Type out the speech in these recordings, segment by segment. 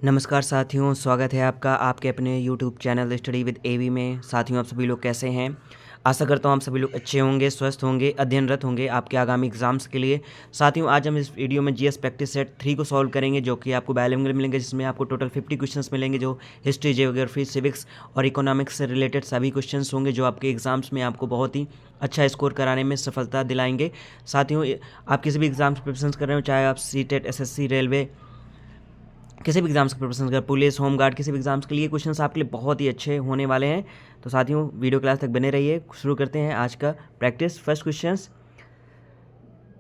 नमस्कार साथियों, स्वागत है आपका आपके अपने यूट्यूब चैनल स्टडी विद एवी में। साथियों, आप सभी लोग कैसे हैं? आशा करता हूँ आप सभी लोग अच्छे होंगे, स्वस्थ होंगे, अध्ययनरत होंगे आपके आगामी एग्जाम्स के लिए। साथियों, आज हम इस वीडियो में जीएस प्रैक्टिस सेट 3 को सॉल्व करेंगे, जो कि आपको बायलिंगुअल मिलेंगे, जिसमें आपको टोटल 50 क्वेश्चंस मिलेंगे, जो हिस्ट्री, जियोग्राफी, सिविक्स और इकोनॉमिक्स से रिलेटेड सभी क्वेश्चंस होंगे, जो आपके एग्जाम्स में आपको बहुत ही अच्छा स्कोर कराने में सफलता दिलाएंगे। साथियों, आप किसी भी एग्जाम्स प्रिपरेशन कर रहे हो, चाहे आप सीटेट, एसएससी, रेलवे, किसी भी एग्जाम्स की प्रिपरेशन कर, पुलिस, होमगार्ड, किसी भी एग्जाम्स के लिए क्वेश्चंस आपके लिए बहुत ही अच्छे होने वाले हैं। तो साथियों, वीडियो क्लास तक बने रहिए। शुरू करते हैं आज का प्रैक्टिस। फर्स्ट क्वेश्चंस,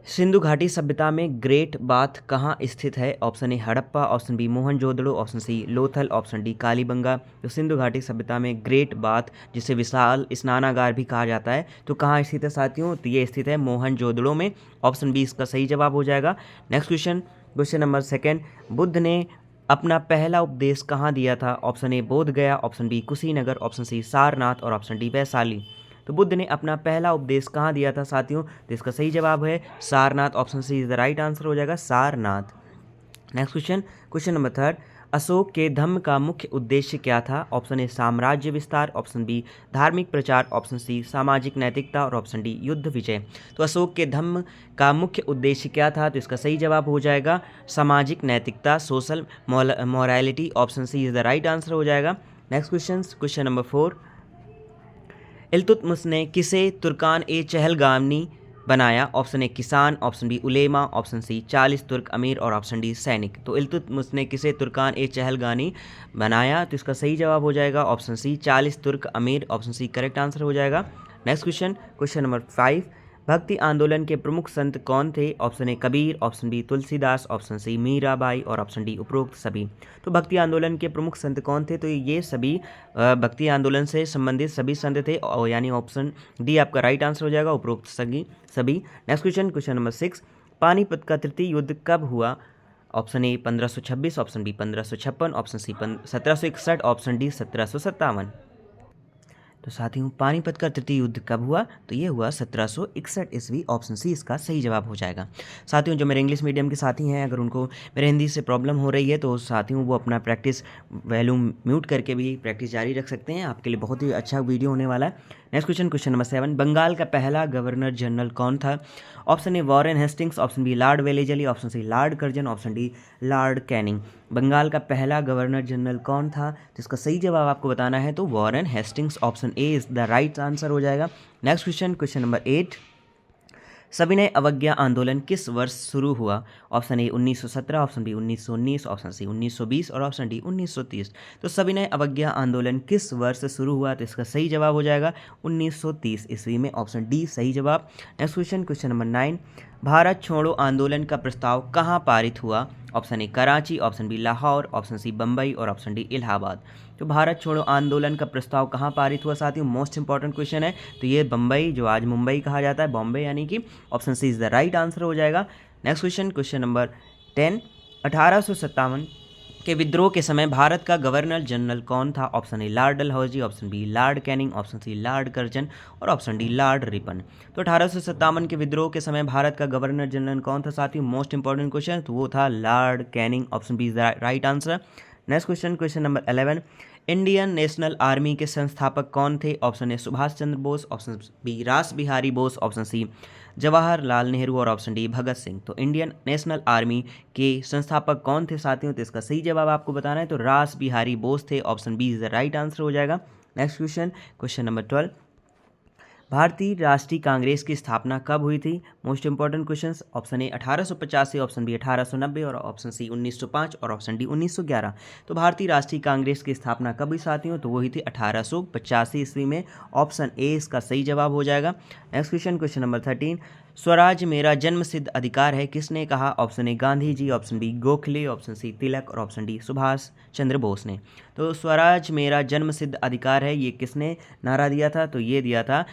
सिंधु घाटी सभ्यता में ग्रेट बाथ कहाँ स्थित है? Option A Harappa, option B Mohenjodaro, option C Lothal, option D Kalibanga. तो सिंधु घाटी सभ्यता में ग्रेट बाथ, जिसे विशाल स्नानागार भी कहा जाता है, तो कहाँ स्थित है साथियों? तो ये स्थित है मोहनजोदड़ो में। ऑप्शन बी इसका सही जवाब हो जाएगा। Next question, question number second, Buddha ने अपना पहला उपदेश कहाँ दिया था? Option A Bodh Gaya, option B Kushinagar, option C Sarnath और ऑप्शन डी वैशाली। तो बुद्ध ने अपना पहला उपदेश कहाँ दिया था साथियों? तो इसका सही जवाब है Sarnath. Option C is the right answer हो जाएगा, Sarnath. Next question, question number third, Ashok के धम्म का मुख्य उद्देश्य क्या था? ऑप्शन ए साम्राज्य विस्तार, ऑप्शन बी धार्मिक प्रचार, ऑप्शन सी सामाजिक नैतिकता और ऑप्शन डी युद्ध विजय। तो अशोक के धम्म का मुख्य उद्देश्य क्या था? तो इसका सही जवाब हो जाएगा सामाजिक नैतिकता, social morality. Option C is the right answer हो जाएगा। Next question, question number four, Iltutmish ने किसे तुर्कान ए चहलगामी बनाया? ऑप्शन ए किसान, ऑप्शन बी उलेमा, ऑप्शन सी 40 तुर्क अमीर और ऑप्शन डी सैनिक। तो इल्तुतमिश ने किसे तुर्कान ए चहलगामी बनाया? तो इसका सही जवाब हो जाएगा ऑप्शन सी 40 तुर्क अमीर। ऑप्शन सी करेक्ट आंसर हो जाएगा। नेक्स्ट क्वेश्चन, क्वेश्चन नंबर 5, भक्ति आंदोलन के प्रमुख संत कौन थे? Option A Kabir, option B Tulsidas, option C Mirabai और ऑप्शन डी उपरोक्त सभी। तो भक्ति आंदोलन के प्रमुख संत कौन थे? तो ये सभी भक्ति आंदोलन से संबंधित सभी संत थे, और यानी ऑप्शन डी आपका राइट आंसर हो जाएगा, उपरोक्त सभी। Next question, question number 6, Panipat का तृतीय युद्ध कब हुआ? Option A 1526, option B 1556, option C 1761, option D 1757। तो साथियों, पानीपत का तृतीय युद्ध कब हुआ? तो ये हुआ 1761 ईस्वी। ऑप्शन सी इसका सही जवाब हो जाएगा। साथियों, जो मेरे इंग्लिश मीडियम के साथी हैं, अगर उनको मेरे हिंदी से प्रॉब्लम हो रही है, तो साथियों वो अपना प्रैक्टिस वॉल्यूम म्यूट करके भी प्रैक्टिस जारी रख सकते हैं। आपके लिए बहुत ही अच्छा वीडियो होने वाला है। Next question, question number 7, Bengal का पहला गवर्नर जनरल कौन था? Option A Warren Hastings, option B Lord Wellesley, option C Lord Curzon, option D Lord Canning. Bengal का पहला गवर्नर जनरल कौन था? तो इसका सही जवाब आपको बताना है, तो Warren Hastings. Option A is the right answer हो जाएगा। नेक्स्ट क्वेश्चन, क्वेश्चन नंबर 8, सविनय अवज्ञा आंदोलन किस वर्ष शुरू हुआ? Option A 1917, option B 1919, option C 1920 और ऑप्शन डी 1930। तो सविनय अवज्ञा आंदोलन किस वर्ष शुरू हुआ? तो इसका सही जवाब हो जाएगा 1930 ईस्वी में। ऑप्शन डी सही जवाब। Next question, question number 9, Bharat छोड़ो आंदोलन का प्रस्ताव कहाँ पारित हुआ? Option A Karachi, option B Lahore, option C Bambai और ऑप्शन डी इलाहाबाद। तो भारत छोड़ो आंदोलन का प्रस्ताव कहाँ पारित हुआ साथियों? मोस्ट इंपॉर्टेंट क्वेश्चन है। तो ये बम्बई, जो आज मुंबई कहा जाता है, बॉम्बे यानी कि option C is the right answer हो जाएगा। नेक्स्ट क्वेश्चन, क्वेश्चन नंबर 10, 1857 के विद्रोह के समय भारत का गवर्नर जनरल कौन था? Option A Lord Dalhousie, option B Lord Canning, option C Lord Curzon और ऑप्शन डी लॉर्ड रिपन। तो 1857 के विद्रोह के समय भारत का गवर्नर जनरल कौन था साथियों? मोस्ट इंपॉर्टेंट क्वेश्चन, तो वो था Lord Canning. Option B is the right answer. Next question, question number 11, Indian National Army के संस्थापक कौन थे? Option A Subhash Chandra Bose, option B Ras Bihari Bose, option C Jawaharlal Nehru और ऑप्शन डी भगत सिंह। तो इंडियन नेशनल आर्मी के संस्थापक कौन थे साथियों? तो इसका सही जवाब आपको बताना है, तो रास बिहारी बोस थे। Option B is the right answer हो जाएगा। नेक्स्ट क्वेश्चन, क्वेश्चन नंबर 12, भारतीय राष्ट्रीय कांग्रेस की स्थापना कब हुई थी? Most important questions, option A 1885, option B 1890 और ऑप्शन सी 1905 और ऑप्शन डी 1911। तो भारतीय राष्ट्रीय कांग्रेस की स्थापना कब हुई साथियों? तो वो हुई थी 1885 ईस्वी में। ऑप्शन ए इसका सही जवाब हो जाएगा। नेक्स्ट क्वेश्चन, क्वेश्चन नंबर 13, स्वराज मेरा जन्मसिद्ध अधिकार है किसने कहा? Option A Gandhi ji, option B Gokhale, option C Tilak और ऑप्शन डी सुभाष चंद्र बोस ने। तो स्वराज मेरा जन्मसिद्ध अधिकार है, ये किसने नारा दिया था? तो ये दिया था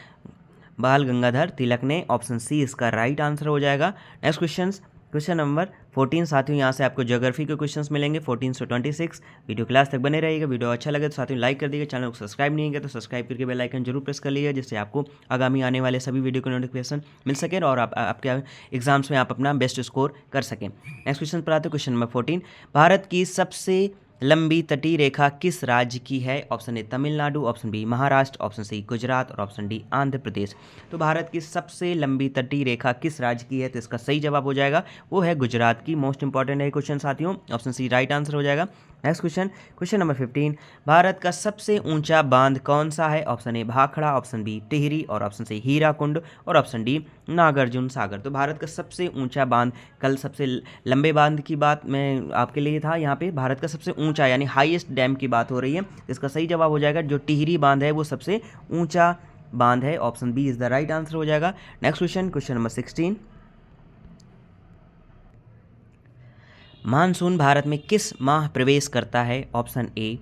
बाल गंगाधर तिलक ने। ऑप्शन सी इसका राइट आंसर हो जाएगा। नेक्स्ट क्वेश्चन, क्वेश्चन नंबर 14 साथियों, यहाँ से आपको ज्योग्राफी के क्वेश्चंस मिलेंगे 14 से 26। वीडियो क्लास तक बने रहिएगा। वीडियो अच्छा लगे तो साथियों लाइक कर दीजिएगा। चैनल को सब्सक्राइब नहीं किया तो सब्सक्राइब करके बेल आइकन जरूर प्रेस कर लीजिए, जिससे आपको आगामी आने वाले सभी वीडियो के नोटिफिकेशन मिल सके और आपके एग्जाम्स में आप अपना बेस्ट स्कोर कर सकें। नेक्स्ट क्वेश्चन पर आते हैं, क्वेश्चन नंबर 14, भारत की सबसे लंबी तटीय रेखा किस राज्य की है? Option A Tamil Nadu, option B Maharashtra, option C Gujarat और ऑप्शन डी आंध्र प्रदेश। तो भारत की सबसे लंबी तटीय रेखा किस राज्य की है? तो इसका सही जवाब हो जाएगा वो है गुजरात की। मोस्ट इंपॉर्टेंट है क्वेश्चन साथियों, ऑप्शन सी राइट आंसर हो जाएगा। Next question, question number 15, Bharat का सबसे ऊंचा बांध कौन सा है? Option A Bhakra, option B Tehri और ऑप्शन सी हीराकुंड और ऑप्शन डी नागार्जुन सागर। तो भारत का सबसे ऊंचा बांध, कल सबसे लंबे बांध की बात मैं आपके लिए था, यहाँ पे भारत का सबसे ऊंचा यानी हाईएस्ट डैम की बात हो रही है। इसका सही जवाब हो जाएगा जो टिहरी बांध है वो सबसे ऊंचा बांध है, option B is the right answer हो जाएगा। नेक्स्ट क्वेश्चन, क्वेश्चन नंबर 16, मानसून भारत में किस माह प्रवेश करता है? ऑप्शन ए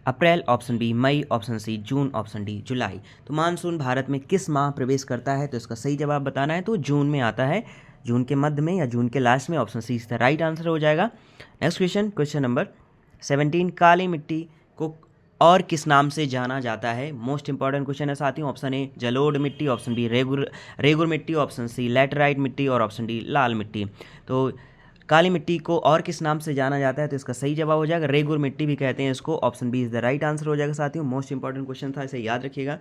अप्रैल, ऑप्शन बी मई, ऑप्शन सी जून, ऑप्शन डी जुलाई। तो मानसून भारत में किस माह प्रवेश करता है? तो इसका सही जवाब बताना है तो जून में आता है, जून के मध्य में या जून के लास्ट में, ऑप्शन सी इसका राइट आंसर हो जाएगा। नेक्स्ट क्वेश्चन, क्वेश्चन नंबर 17, काली मिट्टी को और किस नाम से जाना जाता है? मोस्ट इंपॉर्टेंट क्वेश्चन है साथियों। ऑप्शन ए जलोढ़ मिट्टी, ऑप्शन बी रेगुर मिट्टी, ऑप्शन सी लैटेराइट मिट्टी और ऑप्शन डी लाल मिट्टी। तो काली मिट्टी को और किस नाम से जाना जाता है? तो इसका सही जवाब हो जाएगा रेगुर मिट्टी भी कहते हैं इसको, option B is the right answer हो जाएगा साथियों। मोस्ट इंपॉर्टेंट क्वेश्चन था, इसे याद रखिएगा।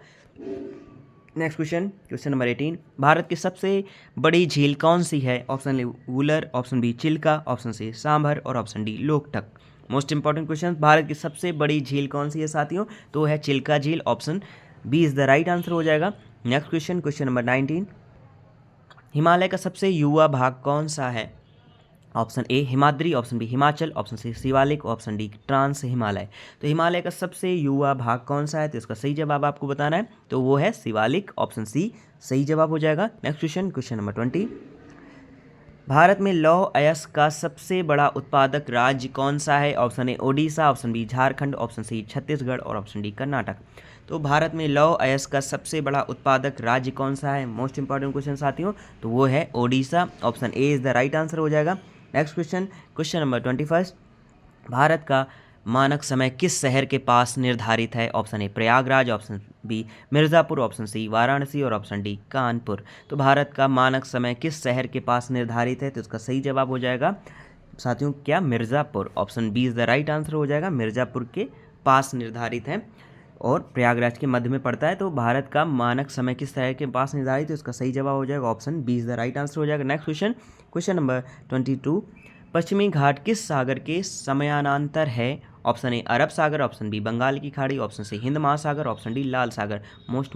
Next question, question number 18, Bharat की सबसे बड़ी झील कौन सी है? Option A Wular, option B Chilka, option C Sambhar और option D Loktak. Most important question, Bharat की सबसे बड़ी झील कौन सी है साथियों? तो है चिल्का झील, option B is the right answer हो जाएगा। Next question, question number 19, Himalaya का सबसे युवा भाग कौन सा है? Option A Himadri, option B Himachal, option C Shivalik, option D trans Himalaya. तो हिमालय का सबसे युवा भाग कौन सा है? तो इसका सही जवाब आपको बताना है तो वो है शिवालिक, ऑप्शन सी सही जवाब हो जाएगा। Next question, question number 20, Bharat में लौह अयस्क का सबसे बड़ा उत्पादक राज्य कौन सा है? Option A Odisha, option B Jharkhand, option C Chhattisgarh और ऑप्शन डी कर्नाटक। तो भारत में लौह अयस्क का सबसे बड़ा उत्पादक राज्य कौन सा है? मोस्ट इंपॉर्टेंट क्वेश्चन साथियों, तो वो है Odisha, option A is the right answer हो जाएगा। Next question, question number 21, Bharat का मानक समय किस शहर के पास निर्धारित है? Option A Prayagraj, option B Mirzapur, option C Varanasi और ऑप्शन डी कानपुर। तो भारत का मानक समय किस शहर के पास निर्धारित है? तो इसका सही जवाब हो जाएगा साथियों क्या? Mirzapur, option B is the right answer हो जाएगा। मिर्ज़ापुर के पास निर्धारित है और प्रयागराज के मध्य में पड़ता है। तो भारत का मानक समय किस शहर के पास निर्धारित है? इसका सही जवाब हो जाएगा option B is the right answer हो जाएगा। नेक्स्ट क्वेश्चन, क्वेश्चन नंबर 22, पश्चिमी घाट किस सागर के समानांतर है? ऑप्शन ए अरब सागर, ऑप्शन बी बंगाल की खाड़ी, ऑप्शन सी हिंद महासागर, ऑप्शन डी लाल सागर। मोस्ट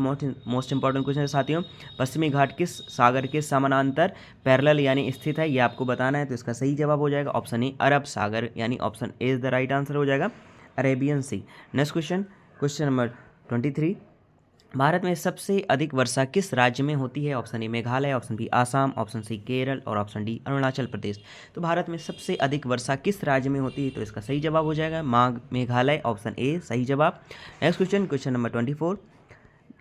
इंपॉर्टेंट क्वेश्चन है साथियों, पश्चिमी घाट किस सागर के समानांतर पैरेलल यानी स्थित है, ये आपको बताना है। तो इसका सही जवाब हो जाएगा ऑप्शन ए अरब सागर, यानी option A is the right answer हो जाएगा, Arabian sea. Next question, question number 23, Bharat में सबसे अधिक वर्षा किस राज्य में होती है? Option A Meghalaya, option B Assam, option C Kerala और ऑप्शन डी अरुणाचल प्रदेश। तो भारत में सबसे अधिक वर्षा किस राज्य में होती है? तो इसका सही जवाब हो जाएगा मेघालय, ऑप्शन ए सही जवाब। Next question, question number 24,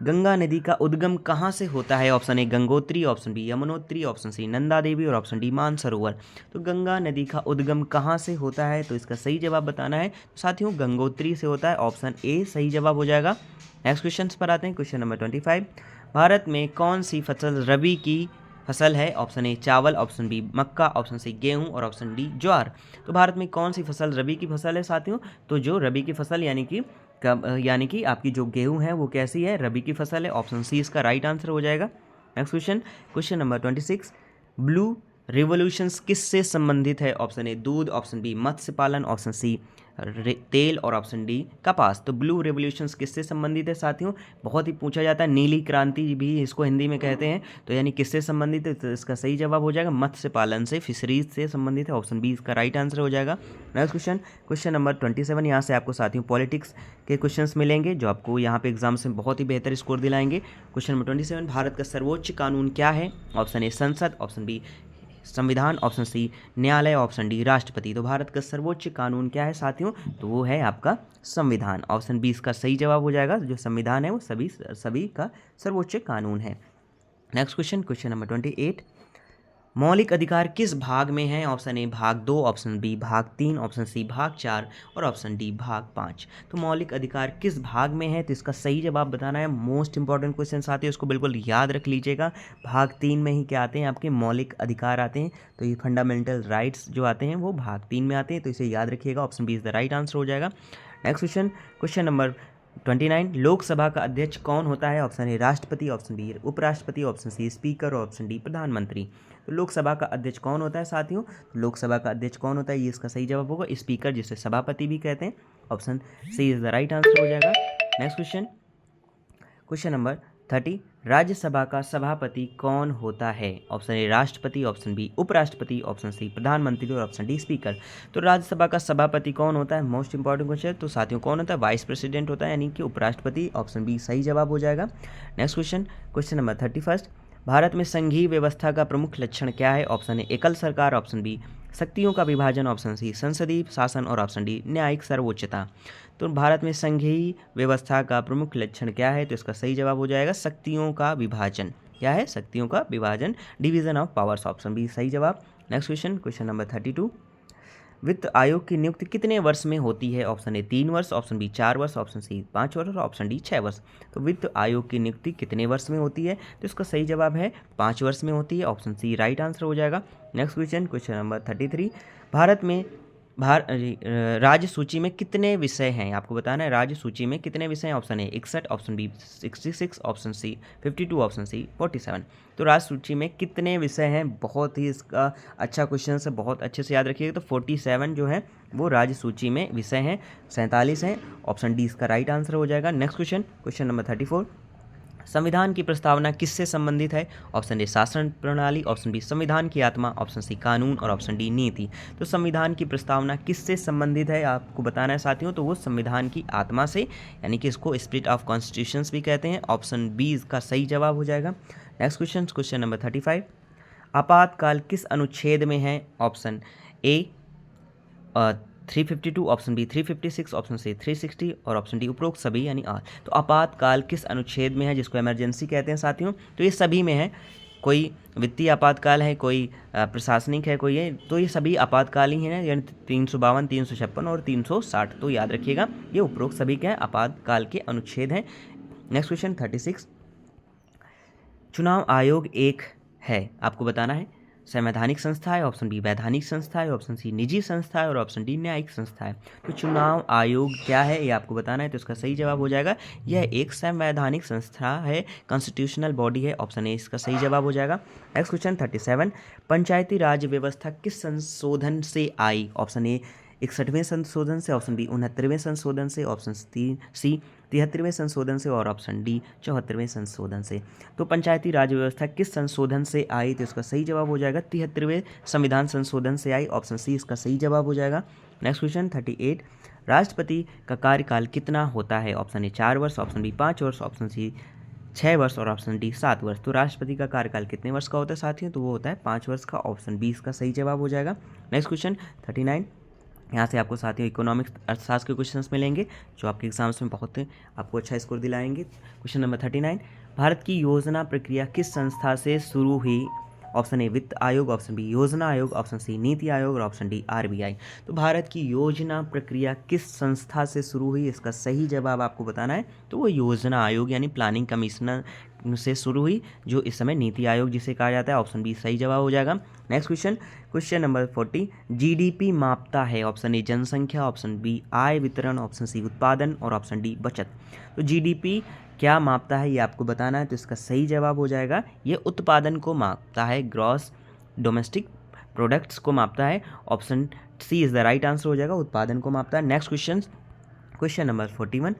Ganga नदी का उद्गम कहाँ से होता है? Option A Gangotri, option B Yamunotri, option C Nanda Devi और ऑप्शन डी मानसरोवर। तो गंगा नदी का उद्गम कहाँ से होता है? तो इसका सही जवाब बताना है तो साथियों गंगोत्री से होता है, ऑप्शन ए सही जवाब हो जाएगा। नेक्स्ट क्वेश्चन पर आते हैं, क्वेश्चन नंबर 25, भारत में कौन सी फसल रबी की फसल है? ऑप्शन ए चावल, ऑप्शन बी मक्का, ऑप्शन सी गेहूं और ऑप्शन डी ज्वार। तो भारत में कौन सी फसल रबी की फसल है साथियों? तो जो रबी की फसल यानी कि आपकी जो गेहूं है वो कैसी है? रबी की फसल है, ऑप्शन सी इसका राइट आंसर हो जाएगा। Next question, question number 26, blue revolutions किससे संबंधित है? ऑप्शन ए दूध, ऑप्शन बी मत्स्य पालन, ऑप्शन सी तेल और ऑप्शन डी कपास। तो ब्लू रिवोल्यूशंस किससे संबंधित है साथियों? बहुत ही पूछा जाता है, नीली क्रांति भी इसको हिंदी में कहते हैं। तो यानी किससे संबंधित है? तो इसका सही जवाब हो जाएगा मत्स्य पालन से, फिशरीज से संबंधित है, ऑप्शन बी इसका राइट आंसर हो जाएगा। नेक्स्ट क्वेश्चन, क्वेश्चन नंबर 27, यहाँ से आपको साथियों पॉलिटिक्स के क्वेश्चंस मिलेंगे जो आपको यहाँ पे एग्जाम्स में बहुत ही बेहतर स्कोर दिलाएंगे। क्वेश्चन नंबर 27, भारत का सर्वोच्च कानून क्या है? ऑप्शन ए संसद, ऑप्शन बी संविधान, ऑप्शन सी न्यायालय, ऑप्शन डी राष्ट्रपति। तो भारत का सर्वोच्च कानून क्या है साथियों? तो वो है आपका संविधान, ऑप्शन बी इसका सही जवाब हो जाएगा। जो संविधान है वो सभी का सर्वोच्च कानून है। नेक्स्ट क्वेश्चन, क्वेश्चन नंबर 28, मौलिक अधिकार किस भाग में है? ऑप्शन ए भाग 2, ऑप्शन बी भाग 3, ऑप्शन सी भाग 4 और ऑप्शन डी भाग 5। तो मौलिक अधिकार किस भाग में है, तो इसका सही जवाब बताना है। मोस्ट इंपॉर्टेंट क्वेश्चन आते हैं, उसको बिल्कुल याद रख लीजिएगा। भाग 3 में ही क्या आते हैं? आपके मौलिक अधिकार आते हैं। तो ये फंडामेंटल राइट्स जो आते हैं वो भाग 3 में आते हैं, तो इसे याद रखिएगा। Option B is the right answer हो जाएगा। Next question, question number 29, Lok Sabha का अध्यक्ष कौन होता है? ऑप्शन ए राष्ट्रपति, ऑप्शन बी उपराष्ट्रपति, ऑप्शन सी स्पीकर और ऑप्शन डी प्रधानमंत्री। तो लोकसभा का अध्यक्ष कौन होता है साथियों? तो लोकसभा का अध्यक्ष कौन होता है, ये इसका सही जवाब होगा स्पीकर, जिसे सभापति भी कहते हैं। Option C is the right answer हो जाएगा। Next question, question number 30, Rajya Sabha का सभापति कौन होता है? ऑप्शन ए राष्ट्रपति, ऑप्शन बी उपराष्ट्रपति, ऑप्शन सी प्रधानमंत्री और ऑप्शन डी स्पीकर। तो राज्यसभा का सभापति कौन होता है? Most important question. तो साथियों कौन होता है? वाइस प्रेसिडेंट होता है, यानी कि उपराष्ट्रपति। ऑप्शन बी सही जवाब हो जाएगा। Next question, question number 31, Bharat में संघीय व्यवस्था का प्रमुख लक्षण क्या है? ऑप्शन ए एकल सरकार, ऑप्शन बी शक्तियों का विभाजन, ऑप्शन सी संसदीय शासन और ऑप्शन डी न्यायिक सर्वोच्चता। तो भारत में संघीय व्यवस्था का प्रमुख लक्षण क्या है? तो इसका सही जवाब हो जाएगा शक्तियों का विभाजन। क्या है? शक्तियों का विभाजन, division of powers. Option B सही जवाब। नेक्स्ट क्वेश्चन, क्वेश्चन नंबर 32, वित्त आयोग की नियुक्ति कितने वर्ष में होती है? ऑप्शन ए 3 वर्ष, ऑप्शन बी 4 वर्ष, ऑप्शन सी 5 वर्ष और ऑप्शन डी 6 वर्ष। तो वित्त आयोग की नियुक्ति कितने वर्ष में होती है? तो इसका सही जवाब है 5 वर्ष में होती है। ऑप्शन सी राइट आंसर हो जाएगा। Next question, question number 33, Bharat में राज्य सूची में कितने विषय हैं? आपको बताना है राज्य सूची में कितने विषय हैं। Option A 61, option B 66, option C 52, option C 47। तो राज्य सूची में कितने विषय हैं? बहुत ही इसका अच्छा क्वेश्चन है, बहुत अच्छे से याद रखिएगा। तो 47 जो है वो राज्य सूची में विषय हैं, 47 हैं। ऑप्शन डी इसका राइट आंसर हो जाएगा। नेक्स्ट क्वेश्चन, क्वेश्चन नंबर 34, संविधान की प्रस्तावना किससे संबंधित है? ऑप्शन ए शासन प्रणाली, ऑप्शन बी संविधान की आत्मा, ऑप्शन सी कानून और ऑप्शन डी नीति। तो संविधान की प्रस्तावना किससे संबंधित है आपको बताना है साथियों। तो वो संविधान की आत्मा से, यानी कि इसको स्पिरिट ऑफ कॉन्स्टिट्यूशंस भी कहते हैं। ऑप्शन बी इसका सही जवाब हो जाएगा। नेक्स्ट क्वेश्चन, क्वेश्चन नंबर 35, आपातकाल किस अनुच्छेद में है? Option A 352, option B 356, option C 360 और ऑप्शन डी उपरोक्त सभी यानी आर। तो आपातकाल किस अनुच्छेद में है, जिसको इमरजेंसी कहते हैं साथियों? तो ये सभी में है। कोई वित्तीय आपातकाल है, कोई प्रशासनिक है, कोई है, तो ये सभी आपातकाल ही हैं, यानी 352, 356 और 360। तो याद रखिएगा ये उपरोक्त सभी के आपातकाल के अनुच्छेद हैं। नेक्स्ट क्वेश्चन 36, चुनाव आयोग एक है, आपको बताना है संवैधानिक संस्था है, ऑप्शन बी वैधानिक संस्था है, ऑप्शन सी निजी संस्था है और ऑप्शन डी न्यायिक संस्था है। तो चुनाव आयोग क्या है ये आपको बताना है। तो इसका सही जवाब हो जाएगा यह एक संवैधानिक संस्था है, कॉन्स्टिट्यूशनल बॉडी है। ऑप्शन ए इसका सही जवाब हो जाएगा। नेक्स्ट क्वेश्चन 37, पंचायती राज व्यवस्था किस संशोधन से आई? ऑप्शन ए 61वें संशोधन से, ऑप्शन बी 69वें संशोधन से, ऑप्शन सी 73वें संशोधन से और ऑप्शन डी 74वें संशोधन से। तो पंचायती राज व्यवस्था किस संशोधन से आई? तो इसका सही जवाब हो जाएगा 73वें संविधान संशोधन से आई। ऑप्शन सी इसका सही जवाब हो जाएगा। नेक्स्ट क्वेश्चन 38, राष्ट्रपति का कार्यकाल कितना होता है? ऑप्शन ए 4 वर्ष, ऑप्शन बी 5 वर्ष, ऑप्शन सी 6 वर्ष और ऑप्शन डी 7 वर्ष। तो राष्ट्रपति का कार्यकाल कितने वर्ष का होता है साथियों? तो वो होता है 5 वर्ष का। ऑप्शन बी इसका सही जवाब हो जाएगा। नेक्स्ट क्वेश्चन 39, यहाँ से आपको साथियों इकोनॉमिक्स अर्थशास्त्र के क्वेश्चंस मिलेंगे जो आपके एग्जाम्स में बहुत आपको अच्छा स्कोर दिलाएंगे। क्वेश्चन नंबर 39, भारत की योजना प्रक्रिया किस संस्था से शुरू हुई? ऑप्शन ए वित्त आयोग, ऑप्शन बी योजना आयोग, ऑप्शन सी नीति आयोग और ऑप्शन डी आरबीआई। तो भारत की योजना प्रक्रिया किस संस्था से शुरू हुई, इसका सही जवाब आपको बताना है। तो वो योजना आयोग यानी प्लानिंग कमिश्नर से शुरू हुई, जो इस समय नीति आयोग जिसे कहा जाता है। ऑप्शन बी सही जवाब हो जाएगा। Next question, question number 40, GDP मापता है? ऑप्शन ए जनसंख्या, ऑप्शन बी आय वितरण, ऑप्शन सी उत्पादन और ऑप्शन डी बचत। तो जीडीपी क्या मापता है ये आपको बताना है। तो इसका सही जवाब हो जाएगा ये उत्पादन को मापता है, ग्रॉस डोमेस्टिक प्रोडक्ट्स को मापता है। Option C is the right answer हो जाएगा, उत्पादन को मापता है। नेक्स्ट क्वेश्चन, क्वेश्चन नंबर 41,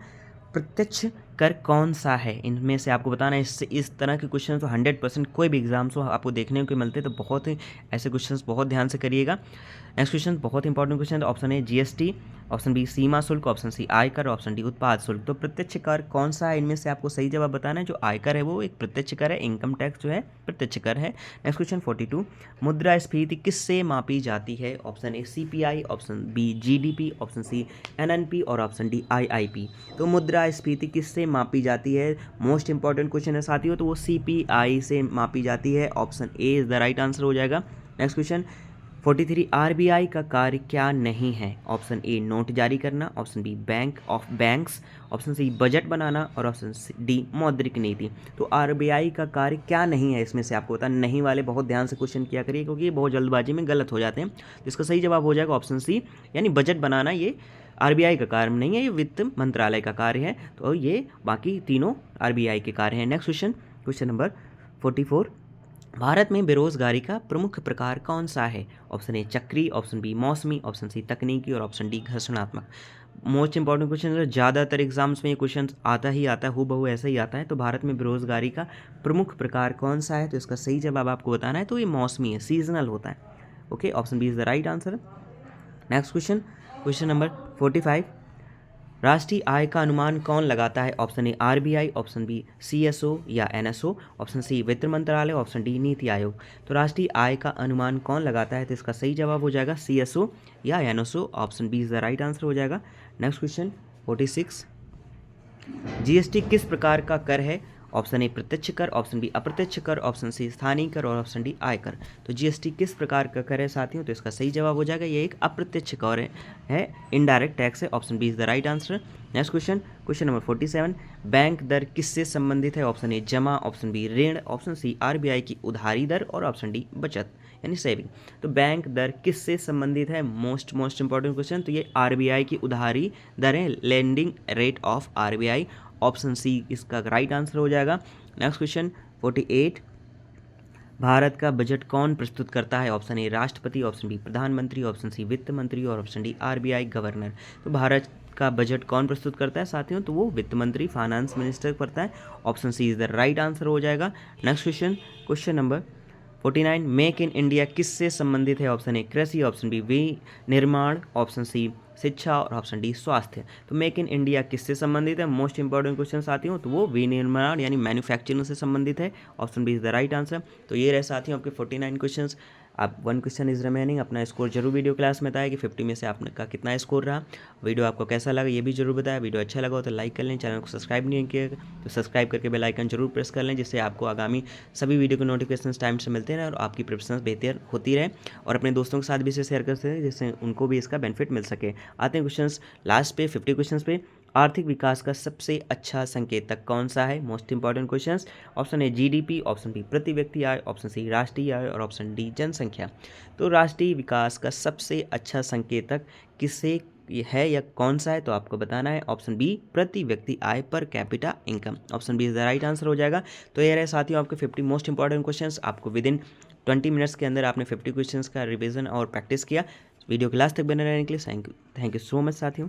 प्रत्यक्ष कर कौन सा है? इनमें से आपको बताना है। इससे इस तरह के क्वेश्चन तो 100% कोई भी एग्जाम्स हो आपको देखने को मिलते हैं, तो बहुत ही ऐसे क्वेश्चंस बहुत ध्यान से करिएगा। नेक्स्ट क्वेश्चन बहुत important question, option A GST, option B सीमा शुल्क, ऑप्शन सी आयकर, ऑप्शन डी उत्पाद शुल्क। तो प्रत्यक्ष कर कौन सा है इनमें से, आपको सही जवाब बताना है। जो आयकर है वो एक प्रत्यक्ष कर है, इनकम टैक्स जो है प्रत्यक्ष कर है। नेक्स्ट क्वेश्चन 42, मुद्रास्फीति किससे मापी जाती है। Option A CPI, option B GDP, option C NNP और ऑप्शन डी IIP। तो मुद्रास्फीति किससे मापी जाती है, मोस्ट इंपॉर्टेंट क्वेश्चन है साथियों। तो वो CPI से मापी जाती है। Option A is the right answer हो जाएगा। नेक्स्ट क्वेश्चन 43, RBI का कार्य क्या नहीं है। ऑप्शन ए नोट जारी करना, option B bank of banks, option C budget बनाना और ऑप्शन डी मौद्रिक नीति। तो RBI का कार्य क्या नहीं है, इसमें से आपको पता नहीं वाले बहुत ध्यान से क्वेश्चन किया करिए, क्योंकि ये बहुत जल्दबाजी में गलत हो जाते हैं। तो इसका सही जवाब हो जाएगा ऑप्शन सी, यानी बजट बनाना ये RBI का कार्य नहीं है, ये वित्त मंत्रालय का कार्य है। तो ये बाकी तीनों RBI के कार्य हैं। Next question, question number 44, Bharat में बेरोजगारी का प्रमुख प्रकार कौन सा है। ऑप्शन ए चक्री, ऑप्शन बी मौसमी, ऑप्शन सी तकनीकी और ऑप्शन डी घर्षणात्मक। मोस्ट इंपॉर्टेंट क्वेश्चन है, ज़्यादातर एग्जाम्स में ये क्वेश्चन आता ही आता है, हूबहू ऐसा ही आता है। तो भारत में बेरोजगारी का प्रमुख प्रकार कौन सा है, तो इसका सही जवाब आपको बताना है। तो ये मौसमी है, सीजनल होता है। Okay, option B is the right answer. Next question, question number 45, राष्ट्रीय आय का अनुमान कौन लगाता है। Option A RBI, option B CSO या NSO, ऑप्शन सी वित्त मंत्रालय, ऑप्शन डी नीति आयोग। तो राष्ट्रीय आय का अनुमान कौन लगाता है, तो इसका सही जवाब हो जाएगा CSO या NSO, option B is the right answer हो जाएगा। नेक्स्ट क्वेश्चन 46, GST किस प्रकार का कर है। ऑप्शन ए प्रत्यक्ष कर, ऑप्शन बी अप्रत्यक्ष कर, ऑप्शन सी स्थानीय कर और ऑप्शन डी आयकर। तो GST किस प्रकार का कर है साथियों, तो इसका सही जवाब हो जाएगा ये एक अप्रत्यक्ष कर है, इनडायरेक्ट टैक्स है। Option B is the right answer. Next question, question number 47, bank दर किससे संबंधित है। ऑप्शन ए जमा, ऑप्शन बी ऋण, ऑप्शन सी RBI की उधारी दर और ऑप्शन डी बचत यानी सेविंग। तो बैंक दर किससे संबंधित है, मोस्ट इंपॉर्टेंट क्वेश्चन। तो ये RBI की उधारी दर है, lending rate of RBI। Option C इसका राइट आंसर हो जाएगा। नेक्स्ट क्वेश्चन 48, भारत का बजट कौन प्रस्तुत करता है। ऑप्शन ए राष्ट्रपति, ऑप्शन बी प्रधानमंत्री, ऑप्शन सी वित्त मंत्री और ऑप्शन डी RBI गवर्नर। तो भारत का बजट कौन प्रस्तुत करता है साथियों, तो वो वित्त मंत्री, फाइनेंस मिनिस्टर करता है। Option C is the right answer हो जाएगा। Next question, question number 49, make in India किससे संबंधित है। ऑप्शन ए कृषि, ऑप्शन बी विनिर्माण, ऑप्शन सी शिक्षा और ऑप्शन डी स्वास्थ्य। तो मेक इन इंडिया किससे संबंधित है, मोस्ट इंपॉर्टेंट क्वेश्चन साथियों। तो वो विनिर्माण यानी मैन्युफैक्चरिंग से संबंधित है। Option B is the right answer. तो ये रहे साथियों आपके 49 क्वेश्चंस। आप 1 क्वेश्चन इज रिमेनिंग। अपना स्कोर जरूर वीडियो क्लास में बताया कि 50 में से आपका कितना स्कोर रहा। वीडियो आपको कैसा लगा ये भी जरूर बताया। वीडियो अच्छा लगा हो तो लाइक कर लें, चैनल को सब्सक्राइब नहीं किया तो सब्सक्राइब करके बेल आइकन जरूर प्रेस कर लें, जिससे आपको आगामी सभी वीडियो के नोटिफिकेशन टाइम से मिलते रहे और आपकी प्रिपरेशन बेहतर होती रहे। और अपने दोस्तों के साथ भी इसे शेयर कर सकें, जिससे उनको भी इसका बेनिफिट मिल सके। आते हैं क्वेश्चन लास्ट पे 50 क्वेश्चन पे। आर्थिक विकास का सबसे अच्छा संकेतक कौन सा है, most important questions. Option A GDP, option B प्रति व्यक्ति आय, ऑप्शन सी राष्ट्रीय आय और ऑप्शन डी जनसंख्या। तो राष्ट्रीय विकास का सबसे अच्छा संकेतक किससे है या कौन सा है, तो आपको बताना है। ऑप्शन बी प्रति व्यक्ति आय, per capita income. Option B is the right answer हो जाएगा। तो ये रहे साथियों आपके 50 मोस्ट इंपॉर्टेंट क्वेश्चंस। आपको विद इन 20 मिनट्स के अंदर आपने 50 क्वेश्चंस का रिवीजन और प्रैक्टिस किया। वीडियो क्लास तक बने रहने के लिए थैंक यू सो मच साथियों।